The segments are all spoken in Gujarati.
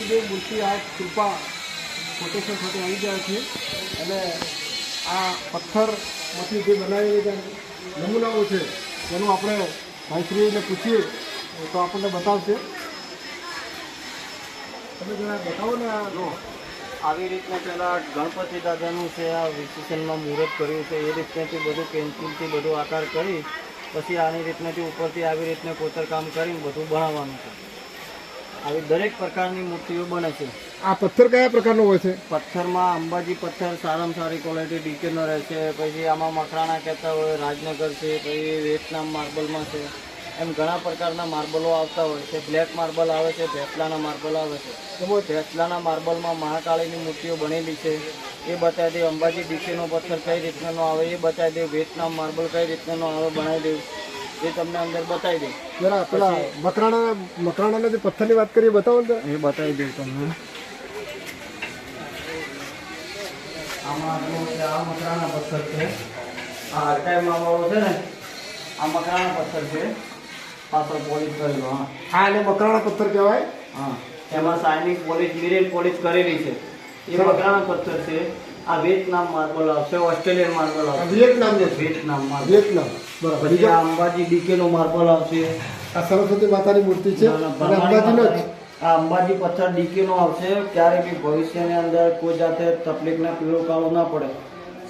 શક્તિદેવ મૂર્તિ આ કૃપા કોટેશન સાથે આવી ગયા છે અને આ પથ્થરમાંથી જે બનાવેલા નમૂનાઓ છે તેનું આપણે ભાઈશ્રીને પૂછીએ તો આપણને બતાવશે. તમે જરા બતાવો ને. આ આવી રીતના પહેલાં ગણપતિ દાદાનું છે આ વિશેષણમાં મુહૂર્ત કર્યું છે. એ રીતનાથી બધું પેન્સિલથી બધું આકાર કરી પછી આની રીતનાથી ઉપરથી આવી રીતના કોતરકામ કરીને બધું બનાવવાનું છે. આવી દરેક પ્રકારની મૂર્તિઓ બને છે. આ પથ્થર કયા પ્રકારનો હોય છે? પથ્થરમાં અંબાજી પથ્થર સારામાં સારી ક્વોલિટી ડીકેનો રહે છે. પછી આમાં મકરાણા કહેતા હોય, રાજનગર છે, પછી વિયેતનામ માર્બલમાં છે. એમ ઘણા પ્રકારના માર્બલો આવતા હોય છે. બ્લેક માર્બલ આવે છે, ભેસલાના માર્બલ આવે છે. એમાં ભેસલાના માર્બલમાં મહાકાળીની મૂર્તિઓ બનેલી છે એ બતાવી દે. અંબાજી ડીકેનો પથ્થર કઈ રીતનાનો આવે એ બતાવી દે. વિયેતનામ માર્બલ કઈ રીતનાનો આવે બનાવી દે એ તમને અંદર બતાવી દે. જરા પેલા મકરાણાના જે પથ્થરની વાત કરીએ બતાવો ને. એ બતાવી દઉં તમને. આમાં આ મકરાણા પથ્થર છે. આ અરકાઈમાં વાળો છે ને આ મકરાણા પથ્થર છે. પાછળ પોલિશ કરેલો. હા એને મકરાણા પથ્થર કહેવાય. હા એમાં શાઇનિંગ પોલિશ મિરર પોલિશ કરેલી છે એ મકરાણા પથ્થર છે. આ વિયેતનામ માર્બલ આવશે, ઓસ્ટ્રેલિયન માર્બલ આવશે. Vietnam marble. બરાબર. પછી આ અંબાજી ડીકેનો માર્બલ આવશે. આ સરસ્વતી માતાની મૂર્તિ છે અને અંબાજીનો જ. આ અંબાજી પથ્થર ડીકેનો આવશે. ક્યારે બી ભવિષ્યની અંદર કોઈ જાતે તકલીફના પીળો કાળો ના પડે.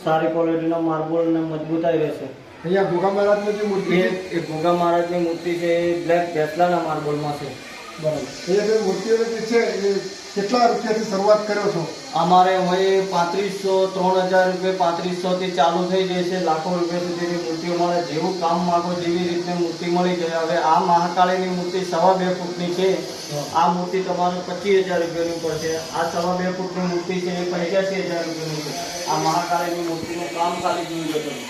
સારી ક્વોલિટીનો માર્બલ ને મજબૂતાઈ રહેશે. અહીંયા ગોગા મહારાજની જે મૂર્તિ છે એ ગોગા મહારાજની મૂર્તિ છે એ બ્લેક ભેસલાના માર્બલમાં છે. બરાબર. અહીંયા જે મૂર્તિઓ જે છે એ કેટલા રૂપિયાથી શરૂઆત કર્યો છો? અમારે હવે 3500 3000 રૂપિયા 3500 થી ચાલુ થઈ જાય છે. લાખો રૂપિયા સુધીની મૂર્તિઓ મળે. જેવું કામ માંગો જેવી રીતે મૂર્તિ મળી જાય. હવે આ મહાકાળીની મૂર્તિ 2.5 ફૂટની છે. આ મૂર્તિ તમારે 25000 રૂપિયાની પડશે. આ 2.5 ફૂટની મૂર્તિ છે એ 85000 રૂપિયાની છે. આ મહાકાળીની મૂર્તિનું કામ ખાલી જોઈ લો તમે.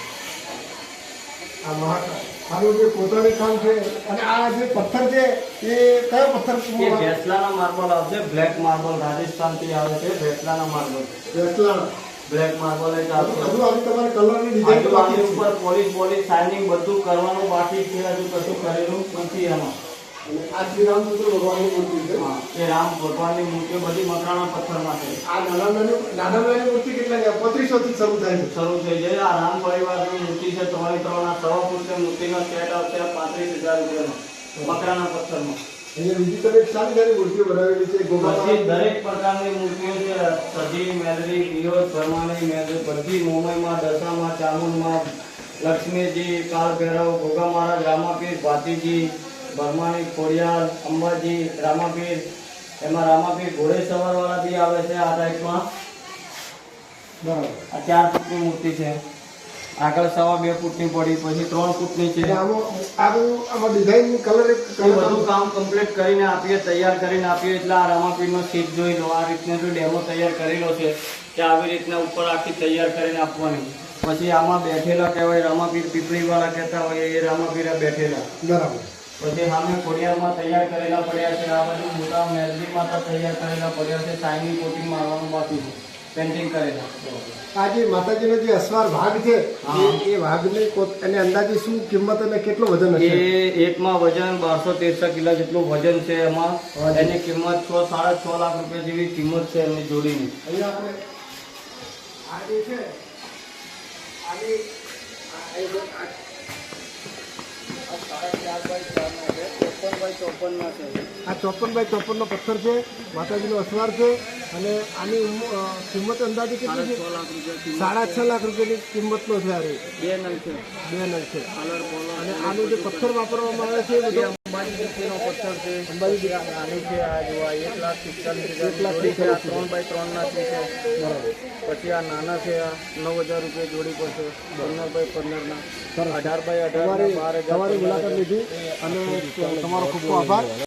આ મહાકાળ આનું જે પોતાનું કામ છે. અને આ જે પથ્થર છે એ કયો પથ્થર? એ ભેસલાના માર્બલ આવશે. બ્લેક માર્બલ રાજસ્થાનથી આવે છે. ભેસલાના માર્બલ બ્લેક માર્બલ જ આવશે. હજુ તમારે કલરની ડિઝાઇન આની ઉપર પોલિશ શાઇનિંગ બધું કરવાનું બાકી છે. હજુ કશું કરેલું નથી એમાં. આ શ્રી રામચંદ્ર ભગવાનની મૂર્તિ છે. હા એ રામ ભગવાનની મૂર્તિઓ બધી મકરાણા પથ્થરમાં છે. આ નાની મૂર્તિ કેટલા 3500 થી શરૂ થાય છે? શરૂ થઈ જાય. આ રામ પરિવારની મૂર્તિ છે 3 આ 1.5 ફૂટની મૂર્તિનો સેટ આવશે 35,000 રૂપિયાનો મકરાણા પથ્થરમાં. અહીંયા બીજી તમે સારી મૂર્તિઓ બનાવેલી છે. બધી દરેક પ્રકારની મૂર્તિઓ છે. સજી મેલરી પિયોર પરમાણી મેલરી બધી મુંબઈમાં દશામાં ચામુંડમાં લક્ષ્મીજી કાળ ભૈરવ ગોગા મહારાજ રામાપીર ભાતીજી બરમાણી ખોડિયાર અંબાજી રામાપીર. એમાં રામાપીર ઘોડે સવારવાળા બી આવે છે આ ટાઈપમાં. બરાબર. આ 4 ફૂટની મૂર્તિ છે. આગળ 2.5 ફૂટની પડી પછી 3 ફૂટની છે. આમાં ડિઝાઇન કલર એ બધું કામ કમ્પ્લીટ કરીને આપીએ, તૈયાર કરીને આપીએ. એટલે આ રામાપીરનો સીટ જોઈ લો. આ રીતનો જો ડેમો તૈયાર કરેલો છે કે આવી રીતના ઉપર આખી તૈયાર કરીને આપવાની. પછી આમાં બેઠેલા કહેવાય રામાપીર પીપળીવાળા કહેતા હોય એ રામાપીર બેઠેલા. બરાબર. પછી સામે ખોડિયારમાં તૈયાર કરેલા પડ્યા છે. આ બધું મોટા મેલરીમાં તો તૈયાર કરેલા પડ્યા છે. શાઇનિંગ કોટિંગ મારવાનું બાકી છે. પેન્ટિંગ કરેલા. આ જે માતાજીનો જે અસવાર ભાગ છે એ ભાગને અને અંદાજે શું કિંમત અને કેટલો વજન હશે? એ એકમાં વજન 1213 કિલો જેટલું વજન છે. એમાં એની કિંમત 6-6.5 લાખ રૂપિયા જેવી કિંમત છે એમની જોડીની. અહીંયા આપણે આ જે છે આની આ 54x54 નો પથ્થર છે. માતાજીનો અસવાર છે અને આની કિંમત અંદાજે કેટલી છે? 6.5 લાખ રૂપિયાની કિંમતનો છે. આ 2 નંગ છે. 2 નંગ છે. અને આનો જે પથ્થર વાપરવામાં આવે છે એ બધો અંબાજી ડીકેનો પથ્થર છે. અંબાજી આની છે. આ જોવા 1,45,000 3x3 ના છે. બરાબર. પછી આ નાના છે. આ 9,000 રૂપિયા જોડી પડશે. 15x15 ના 18x18 તમારી મુલાકાત લીધી અને તમારો ખૂબ ખૂબ આભાર.